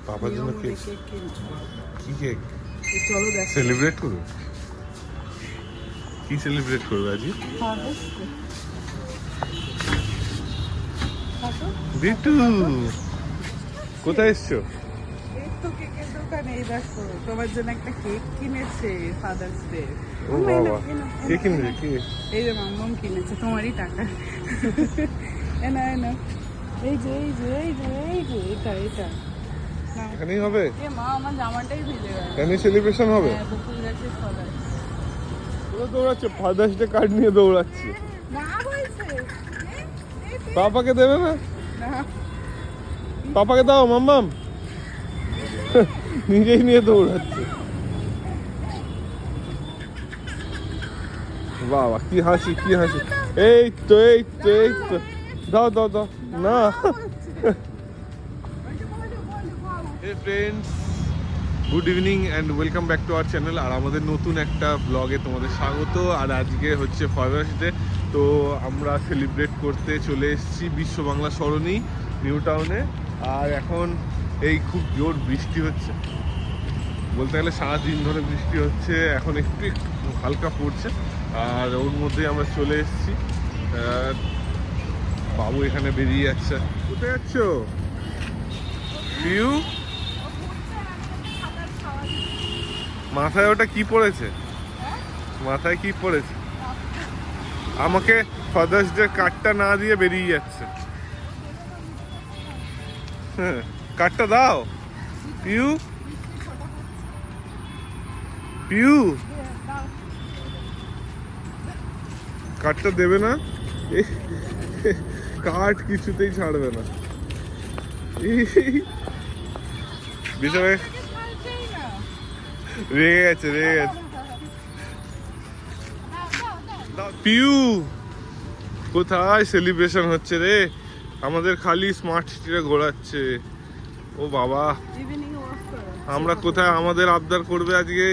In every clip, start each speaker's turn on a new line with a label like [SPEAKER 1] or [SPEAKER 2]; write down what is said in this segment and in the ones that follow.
[SPEAKER 1] পাপার জন্য কেক। কি কেক?
[SPEAKER 2] চলো দেখ
[SPEAKER 1] সেলিব্রেট করবে? কি সেলিব্রেট করবে আজ? বিট্টু কোথায় এসছো?
[SPEAKER 2] এই তো কেকের দোকানে, এই দেখো তোমার জন্য একটা কেক কিনেছে ফাদার্স ডে।
[SPEAKER 1] ও বাবা, কে কিনবে? কে?
[SPEAKER 2] এই যে মাম্মাম কিনেছে, তোমারই টাকা। এনা এনা, এই যে এই যে এই যে এই যে এটা এটা নাও।
[SPEAKER 1] এখানেই হবে?
[SPEAKER 2] এ মা, আমার জামাটাই ভিজে গেল।
[SPEAKER 1] এখানেই সেলিব্রেশন হবে?
[SPEAKER 2] হ্যাঁ, বকুল গাছের সবাই
[SPEAKER 1] ওরা দৌড়াচ্ছে, ফাদার্স ডে কার্ড নিয়ে দৌড়াচ্ছে।
[SPEAKER 2] না হয়েছে।
[SPEAKER 1] পাপাকে দেবে না?
[SPEAKER 2] না,
[SPEAKER 1] পাপাকে দাও মাম্মাম। নিজেই নিয়ে দৌড়াচ্ছে। বাবা কি হাসি, কি হাসি। এই তো এই তো এই তো, দাও দাও দাও না। Hey friends, good evening and welcome back to our channel. আর আমাদের নতুন একটা ব্লগে তোমাদের স্বাগত। আর আজকে হচ্ছে ফাদার্স ডে, তো আমরা সেলিব্রেট করতে চলে এসেছি বিশ্ব বাংলা সরণি নিউ টাউনে। আর এখন এই খুব জোর বৃষ্টি হচ্ছে, বলতে গেলে সারাদিন ধরে বৃষ্টি হচ্ছে, এখন একটু একটু হালকা পড়ছে। আর ওর মধ্যেই আমরা চলে এসেছি। বাবু এখানে বেরিয়ে যাচ্ছে। কোথায় যাচ্ছ পিউ? মাথায় ওটা কি পড়েছে? মাথায় কি পড়েছে? আমাকে ফাদার্স ডে কার্ডটা না দিয়ে বেরিয়ে যাচ্ছে। হ্যাঁ, কার্ডটা দাও পিউ। পিউ কার্ডটা দেবে না? কার্ড কিছুতেই ছাড়বে না। বিছানায় রেগে গেছে, রেগে গেছে। পিউ কোথায় সেলিব্রেশন হচ্ছে রে? আমাদের খালি স্মার্ট সিটিতে ঘোরাচ্ছে। ও বাবা, আমরা কোথায়? আমাদের আবদার করবে আজকে,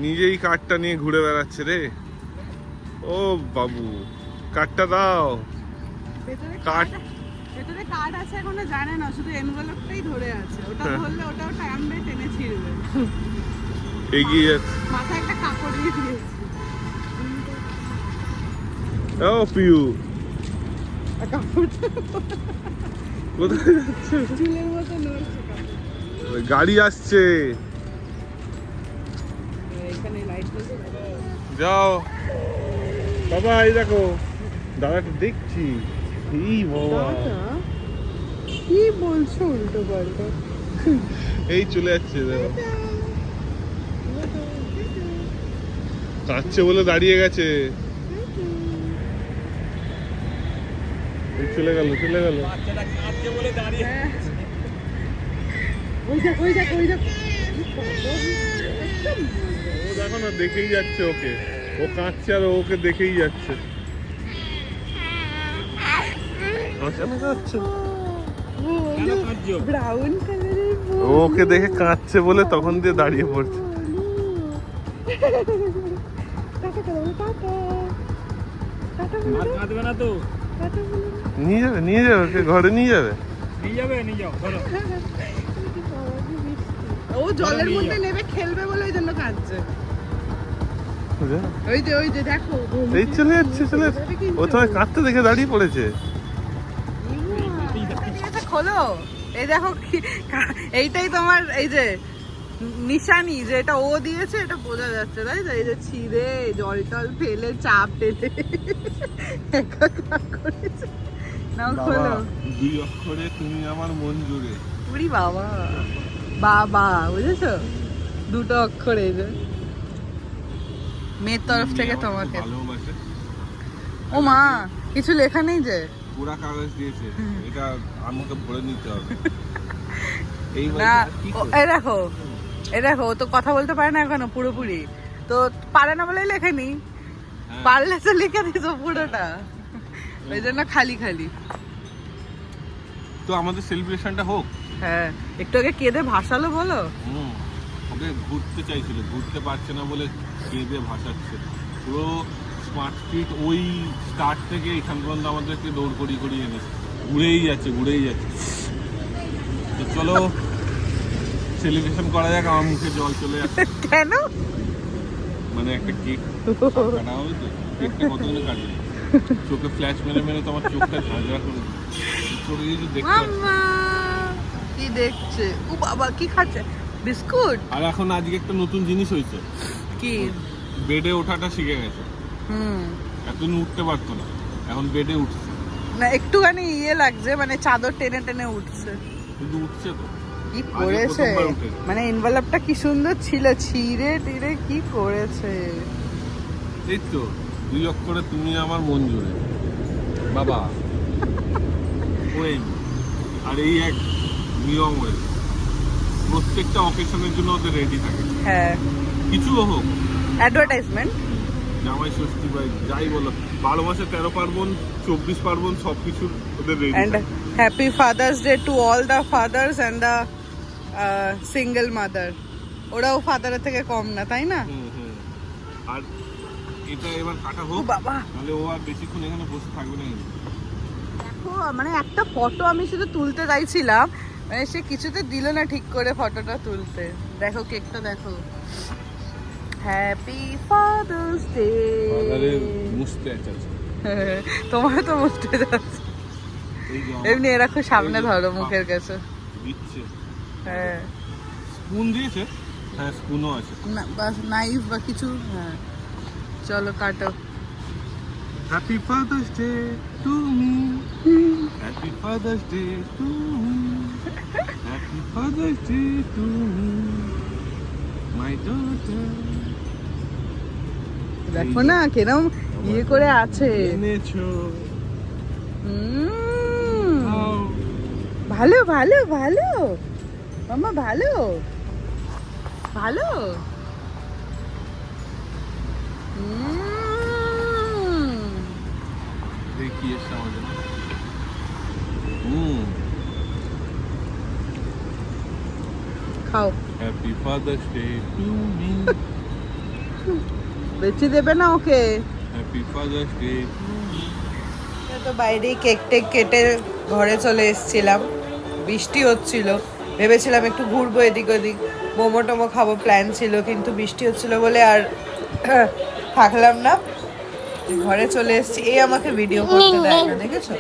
[SPEAKER 1] নিজেই কার্ডটা নিয়ে ঘুরে বেড়াচ্ছে রে। ও বাবু, কার্ডটা দাও। কার্ড
[SPEAKER 2] ভেতরে কার্ড আছে এখনো জানে না, শুধু এনভেলপটাই ধরে আছে। ওটা ধরলে ওটাও টাইমে টেনে ছিঁড়বে।
[SPEAKER 1] এগিয়ে যাচ্ছে।
[SPEAKER 2] মাথায় একটা কাপড় দিয়ে দিয়েছে।
[SPEAKER 1] ও পিউ
[SPEAKER 2] কাপড়
[SPEAKER 1] কোথায় যাচ্ছে?
[SPEAKER 2] চুলের মতো নড়ছে কাপড়।
[SPEAKER 1] গাড়ি আসছে,
[SPEAKER 2] এখানে লাইট জ্বলছে।
[SPEAKER 1] যাও বাবা। এই দেখো দাদাটা দেখছি। এই বাবা,
[SPEAKER 2] কি বলছো উল্টো পাল্টা?
[SPEAKER 1] এই চলে যাচ্ছে। দেখো কাঁদছে বলে দাঁড়িয়ে গেছে। এই চলে গেল, চলে গেল।
[SPEAKER 2] ওই দেখ ওই দেখ ওই দেখ।
[SPEAKER 1] ও দেখো না, দেখেই যাচ্ছে ওকে। ও কাঁদছে আর ওকে দেখেই যাচ্ছে।
[SPEAKER 2] ব্রাউন কালারের
[SPEAKER 1] ওকে দেখে কাঁদছে বলে তখন দিয়ে দাঁড়িয়ে পড়ছে। নিয়ে যাবে, নিয়ে যাবে, ওকে ঘরে নিয়ে যাবে।
[SPEAKER 2] ও জলের মধ্যে নেবে খেলবে বলে ওই জন্য কাঁদছে। ওই যে দেখো,
[SPEAKER 1] এই চলে যাচ্ছে, চলে যাচ্ছে। ও তোমায় কাঁদতে দেখে দাঁড়িয়ে পড়েছে।
[SPEAKER 2] খোলো, এই দেখো এইটাই তোমার এই যে নিশানি, যে এটা ও দিয়েছে, এটা বোঝা যাচ্ছে তাই তো। এই যে ছিঁড়ে জল টল ফেলে চাপ টেলে নাও খোলো।
[SPEAKER 1] দুই অক্ষরে তুমি আমার মন জুড়ে।
[SPEAKER 2] উড়ি বাবা, বাবা বুঝেছো? দুটো অক্ষরে এই যে মেয়ের তরফ থেকে তোমাকে।
[SPEAKER 1] ভালোবাসে।
[SPEAKER 2] ও মা, কিছু লেখা নেই যে?
[SPEAKER 1] পুরা কাগজ দিয়েছে, এটা আমাকে ভরে নিতে হবে।
[SPEAKER 2] না, এই দেখো এই দেখো, ও তো কথা বলতে পারে না এখনো পুরোপুরি, তো পারে না বলেই লেখেনি। পারলে তো লিখে দিত পুরোটা, ওই জন্য খালি খালি।
[SPEAKER 1] তো আমাদের সেলিব্রেশনটা হোক।
[SPEAKER 2] হ্যাঁ, একটু আগে কেঁদে ভাসালো বলো।
[SPEAKER 1] ওকে ঘুরতে চাইছিল, ঘুরতে পারছে না বলে কেঁদে ভাসাচ্ছে। পুরো স্মার্ট স্ট্রিট ওই স্টার্ট থেকে এখান পর্যন্ত আমাদেরকে দৌড় করিয়ে করিয়ে এনেছে। ঘুরেই যাচ্ছে, ঘুরেই যাচ্ছে। তো চলো সেলিব্রেশন করা যাক, আমার মুখে জল চলে যাচ্ছে।
[SPEAKER 2] কেন?
[SPEAKER 1] মানে একটা কেক কাটা হবে তো, কেকটা কতদিনে কাটবে, চোখে ফ্ল্যাশ মেরে মেরে তোমার চোখটা ঝাঁঝরা করে দিবে। চোখে কিছু দেখতে পাচ্ছি না।
[SPEAKER 2] মাম্মা কি দেখছে? ও বাবা কি খাচ্ছে? বিস্কুট?
[SPEAKER 1] আর এখন আজকে একটা নতুন জিনিস হয়েছে,
[SPEAKER 2] কি?
[SPEAKER 1] বেডে ওঠাটা শিখে গেছে। এতদিন উঠতে পারতো না, এখন বেডে উঠছে।
[SPEAKER 2] না একটুখানি ইয়ে লাগছে, মানে চাদর টেনে টেনে উঠছে।
[SPEAKER 1] কিন্তু উঠছে তো।
[SPEAKER 2] কি করেছে,
[SPEAKER 1] প্রথমবার উঠেছে।
[SPEAKER 2] মানে এনভেলপটা কি সুন্দর ছিল, ছিঁড়ে টিড়ে কি করেছে।
[SPEAKER 1] এই তো 2 অক্ষরে তুমি আমার মন জুড়ে বাবা। ওয়েন আর এই এক নিয়ম হয়েছে, প্রত্যেকটা অকেশনের জন্য ওদের রেডি থাকে।
[SPEAKER 2] হ্যাঁ,
[SPEAKER 1] কিছু হোক,
[SPEAKER 2] অ্যাডভার্টাইজমেন্ট,
[SPEAKER 1] জামাই ষষ্ঠী বা যাই বলো, 12 মাসে 13 পার্বণ, 24 পার্বণ, সবকিছু ওদের রেডি
[SPEAKER 2] অ্যান্ড
[SPEAKER 1] থাকে।
[SPEAKER 2] Happy father's day to all the father's and the single mother. ওরাও ফাদারের থেকে কম না, তাই না?
[SPEAKER 1] হুম। আর এটা এবার কাটা
[SPEAKER 2] ও
[SPEAKER 1] হোক,
[SPEAKER 2] বাবা
[SPEAKER 1] তাহলে ও আর বেশিক্ষণ এখানে বসে থাকবে না কিন্তু।
[SPEAKER 2] দেখো, মানে একটা ফটো আমি শুধু তুলতে চাইছিলাম, মানে সে কিছুতে দিল না ঠিক করে ফটোটা তুলতে। দেখো কেকটা দেখো, হ্যাপি ফাদার্স ডে।
[SPEAKER 1] ফাদারের মুছতে আছে।
[SPEAKER 2] তোমার তো মুছতে যাচ্ছে।
[SPEAKER 1] এই যে আমার
[SPEAKER 2] এমনি এরকম সামনে
[SPEAKER 1] এই যে
[SPEAKER 2] ধরো মুখের কাছে।
[SPEAKER 1] দিচ্ছে।
[SPEAKER 2] হ্যাঁ,
[SPEAKER 1] স্পুন দিয়েছে? হ্যাঁ, স্পুনও আছে।
[SPEAKER 2] না বাস নাইফ বা কিছু। হ্যাঁ, চলো কাটো।
[SPEAKER 1] Happy father's day to me, happy father's day to me, happy father's day to me, my daughter.
[SPEAKER 2] দেখো না কেরম ইয়ে করে আছে।
[SPEAKER 1] এনেছো।
[SPEAKER 2] উম, ভালো ভালো ভালো মামা, ভালো ভালো।
[SPEAKER 1] দেখি এসে আমাদের।
[SPEAKER 2] খাও।
[SPEAKER 1] Happy father's day to me,
[SPEAKER 2] বেশি দেবে না ওকে।
[SPEAKER 1] Happy father's day.
[SPEAKER 2] তো বাইরেই কেক টেক কেটে ঘরে চলে এসেছিলাম, বৃষ্টি হচ্ছিল, ভেবেছিলাম একটু ঘুরবো এদিক ওদিক, মোমো টোমো খাবো প্ল্যান ছিল, কিন্তু বৃষ্টি হচ্ছিল বলে আর থাকলাম না, ঘরে চলে এসেছি। এই আমাকে ভিডিও করতে দেয় না, দেখেছো?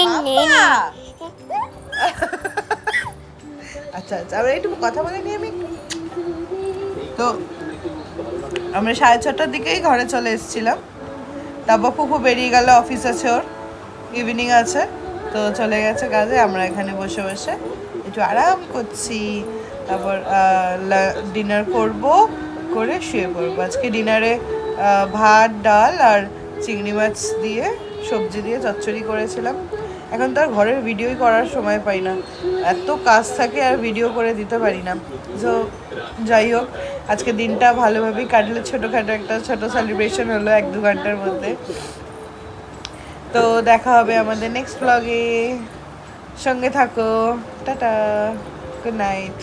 [SPEAKER 2] বাবা! আচ্ছা আচ্ছা, আমি একটু কথা বলে নিই আমি। তো আমরা 6:30টার দিকেই ঘরে চলে এসেছিলাম। তারপর ফুফু বেরিয়ে গেল, অফিস আছে ওর, ইভিনিং আছে, তো চলে গেছে কাজে। আমরা এখানে বসে বসে একটু আরাম করছি, তারপর ডিনার করব, করে শুয়ে পড়বো। আজকে ডিনারে ভাত ডাল আর চিংড়ি মাছ দিয়ে সবজি দিয়ে চচ্চড়ি করেছিলাম। এখন তো আর ঘরের ভিডিওই করার সময় পাই না, এত কাজ থাকে আর ভিডিও করে দিতে পারি না। তো যাই হোক, আজকে দিনটা ভালোভাবেই কাটলো, ছোটোখাটো একটা ছোটো সেলিব্রেশন হলো 1-2 ঘন্টার মধ্যে। তো দেখা হবে আমাদের নেক্সট ব্লগে, সঙ্গে থাকো। Tata, good night.